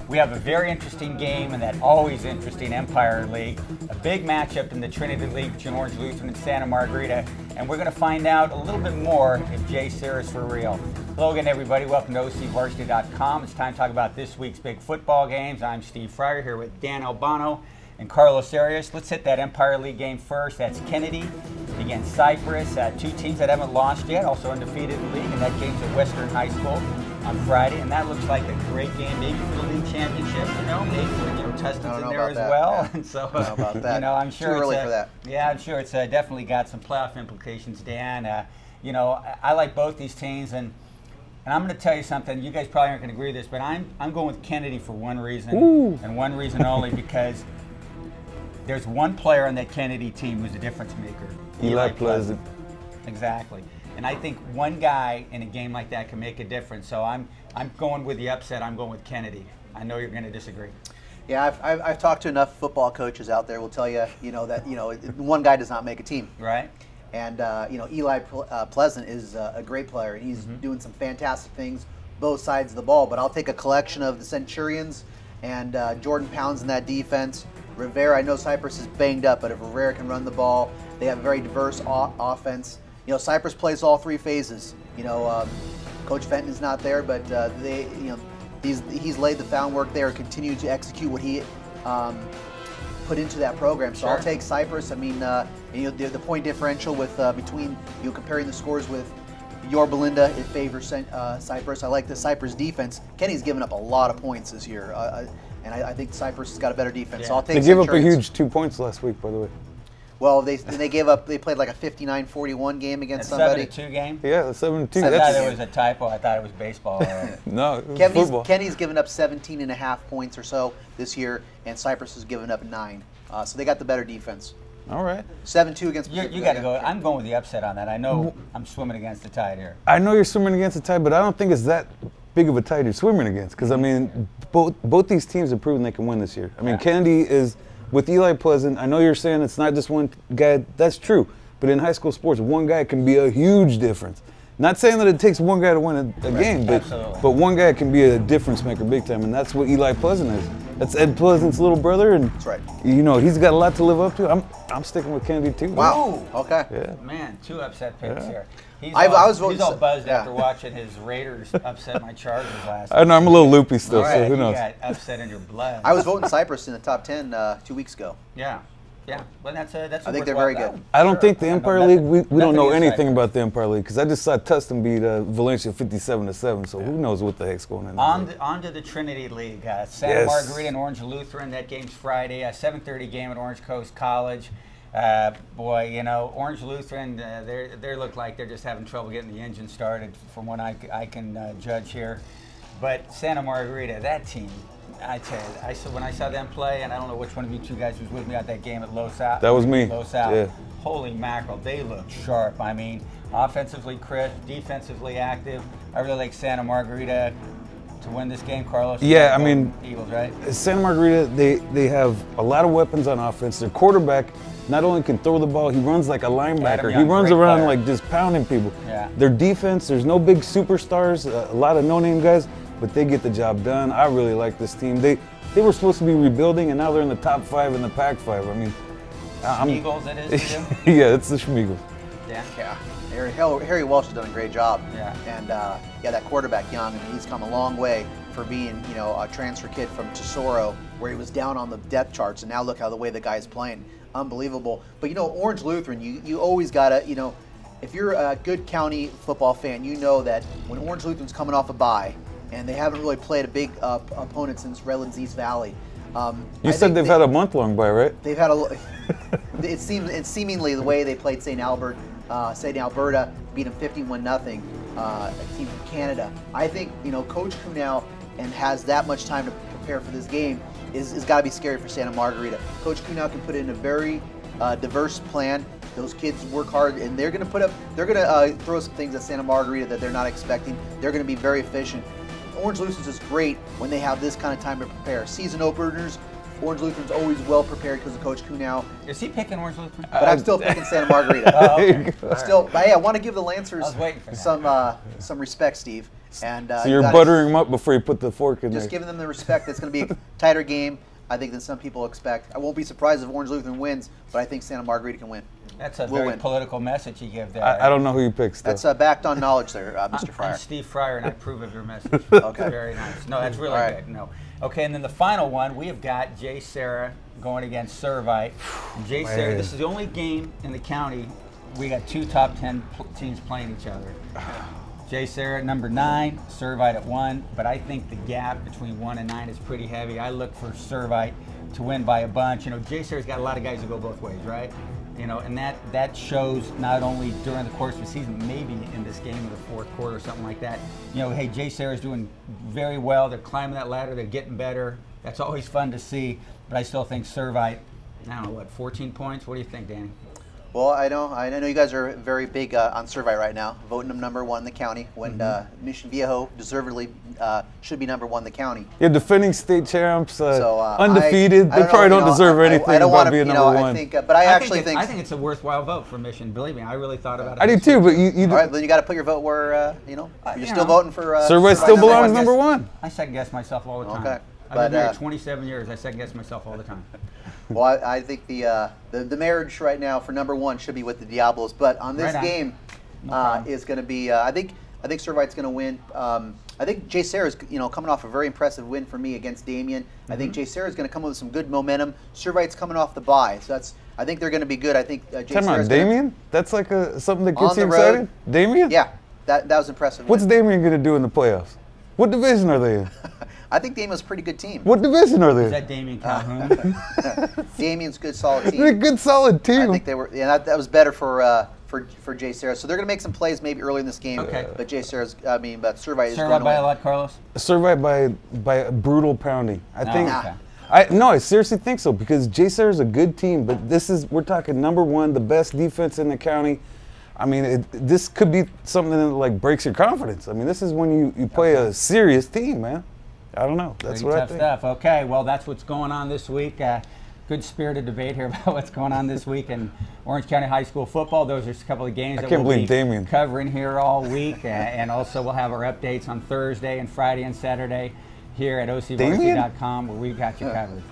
We have a very interesting game in that always interesting Empire League. A big matchup in the Trinity League between Orange Lutheran and Santa Margarita. And we're going to find out a little bit more if JSerra is for real. Hello again, everybody. Welcome to OCVarsity.com. It's time to talk about this week's big football games. I'm Steve Fryer here with Dan Albano and Carlos Arias. Let's hit that Empire League game first. That's Kennedy against Cypress. Two teams that haven't lost yet, also undefeated in the league, and that game's at Western High School on Friday, and that looks like a great game, maybe for the league championship. Maybe Tustin's in there as well, yeah. And so I don't know about that. I'm sure too early for that. Yeah, I'm sure it's definitely got some playoff implications, Dan. I like both these teams, and I'm going to tell you something. You guys probably aren't going to agree with this, but I'm going with Kennedy for one reason, and one reason only, because there's one player on that Kennedy team who's a difference maker. Eli Pleasant. Exactly. And I think one guy in a game like that can make a difference. So I'm going with the upset. I'm going with Kennedy. I know you're going to disagree. Yeah, I've talked to enough football coaches out there. Will tell you, that one guy does not make a team. Right. And Eli Pleasant is a great player. He's doing some fantastic things both sides of the ball. But I'll take a collection of the Centurions and Jordan Pounds in that defense. Rivera, I know Cypress is banged up, but if Rivera can run the ball, they have a very diverse offense. Cypress plays all three phases. Coach Fenton is not there, but he's laid the groundwork there and continued to execute what he put into that program. So sure. I'll take Cypress. I mean, the point differential with between comparing the scores with Yorba Linda, it favors Cypress. I like the Cypress defense. Kenny's given up a lot of points this year, and I think Cypress has got a better defense. Yeah. So I'll take. They gave up a huge 2 points last week, by the way. Well, they played like a 59-41 game against somebody. 7-2 game? Yeah, 7-2. I thought it was a typo. I thought it was baseball. No, it was football. Kenny's given up 17.5 points or so this year, and Cypress has given up 9. So they got the better defense. All right. 7-2 against. You got to go. I'm going with the upset on that. I know I'm swimming against the tide here. I know you're swimming against the tide, but I don't think it's that big of a tide you're swimming against. Because I mean, both these teams have proven they can win this year. I mean, Kennedy is. With Eli Pleasant, I know you're saying it's not just one guy. That's true. But in high school sports, one guy can be a huge difference. Not saying that it takes one guy to win a game, but one guy can be a difference maker big time, and that's what Eli Pleasant is. That's Ed Pleasant's little brother, and that's right. He's got a lot to live up to. I'm sticking with Kennedy too. Wow. Okay. Yeah. Man, 2 upset picks here. He's he's all buzzed after watching his Raiders upset my Chargers last I know, I'm a little loopy still, right, so who knows? You got upset in your blood. I was voting Cypress in the top 10 2 weeks ago. Yeah. Yeah. Well, that's I think they're very good. I don't think the Empire League, we don't know anything about the Empire League, because I just saw Tustin beat Valencia 57-7, so who knows what the heck's going on. On to the Trinity League. Santa Margarita and Orange Lutheran. That game's Friday. A 7:30 game at Orange Coast College. Orange Lutheran, they look like they're just having trouble getting the engine started from what I can judge here. But Santa Margarita, that team, I tell you, when I saw them play, and I don't know which one of you two guys was with me at that game at Los Al. That was me. Los Al. Yeah. Holy mackerel, they look sharp. I mean, offensively crisp, defensively active. I really like Santa Margarita to win this game, Carlos. Yeah, I mean, Eagles, right? Santa Margarita, they have a lot of weapons on offense. Their quarterback not only can throw the ball, he runs like a linebacker. He runs around like just pounding people. Yeah. Their defense, there's no big superstars, a lot of no-name guys, but they get the job done. I really like this team. They were supposed to be rebuilding, and now they're in the top 5 in the Pac-5. I mean, Schmeagles, it is for you? Yeah, it's the Schmeagles. Yeah. Harry Walsh has done a great job. Yeah. And that quarterback Young, I mean, he's come a long way for being, a transfer kid from Tesoro, where he was down on the depth charts, and now look how the way the guy's playing. Unbelievable. But Orange Lutheran, you always gotta, if you're a good county football fan, you know that when Orange Lutheran's coming off a bye, and they haven't really played a big opponent since Redlands East Valley. You said they've had a month-long bye, right? They've had it's seemingly the way they played St. Alberta, beat them 51-0, a team from Canada. I think Coach Kunau and has that much time to prepare for this game is got to be scary for Santa Margarita. Coach Kunau can put in a very diverse plan. Those kids work hard, and they're going to throw some things at Santa Margarita that they're not expecting. They're going to be very efficient. Orange Lutheran's is great when they have this kind of time to prepare. Season openers, Orange Lutheran's always well prepared because of Coach Kunau. Is he picking Orange Lutheran? But I'm still picking Santa Margarita. Oh, okay. But I want to give the Lancers some some respect, Steve. And so you're buttering them up before you put the fork in there. Just giving them the respect. It's going to be a tighter game, I think, than some people expect. I won't be surprised if Orange Lutheran wins, but I think Santa Margarita can win. That's a very political message you give there. I don't know who you picked, still. That's backed on knowledge there, Mr. Fryer. I'm Steve Fryer, and I approve of your message. Okay. Very nice. No, that's really good. No. Okay, and then the final one, we have got JSerra going against Servite. JSerra, this is the only game in the county we got 2 top 10 teams playing each other. JSerra at number 9, Servite at 1, but I think the gap between 1 and 9 is pretty heavy. I look for Servite to win by a bunch. You know, JSerra's got a lot of guys who go both ways, right? You know, and that shows not only during the course of the season, maybe in this game in the 4th quarter or something like that. You know, hey, JSerra's doing very well. They're climbing that ladder. They're getting better. That's always fun to see. But I still think Servite, I don't know, what, 14 points? What do you think, Danny? Well, I know you guys are very big on Servite right now, voting them number 1 in the county, when Mission Viejo deservedly should be number 1 in the county. Yeah, defending state champs, undefeated. They probably don't deserve anything about being number 1. I think, but I think it's a worthwhile vote for Mission. Believe me, I really thought about it. I do too, but you all right, then you got to put your vote where you're still voting for. Servite still belongs number 1. I second guess myself all the time. Okay. I've been here 27 years. I second guess myself all the time. Well, I think the marriage right now for number 1 should be with the Diablos, but on this game is going to be. I think Servite's going to win. I think JSerra is coming off a very impressive win for me against Damien. I think JSerra is going to come with some good momentum. Servite's coming off the bye, so I think they're going to be good. I think JSerra is Damien? That's like something that gets you excited. Damien? Yeah, that was impressive. What's Damien going to do in the playoffs? What division are they in? I think Damien's a pretty good team. What division are they in? Is that Damien Calhoun? Damien's a good, solid team. They're a good, solid team. I think they were. Yeah, that was better for JSerra. So they're going to make some plays maybe early in this game. Okay. But but Servite is going Servite to by win. a lot, Carlos? Servite by a brutal pounding. I think. Okay. I seriously think so, because JSerra is a good team, but we're talking number 1, the best defense in the county. I mean, this could be something that like breaks your confidence. I mean, this is when you play a serious team, man. I don't know. That's what I think. Tough stuff. Okay, well, that's what's going on this week. Good spirited debate here about what's going on this week in Orange County High School football. Those are just a couple of games that we'll be covering here all week, and also we'll have our updates on Thursday and Friday and Saturday here at OCVarsity.com, where we've got you covered.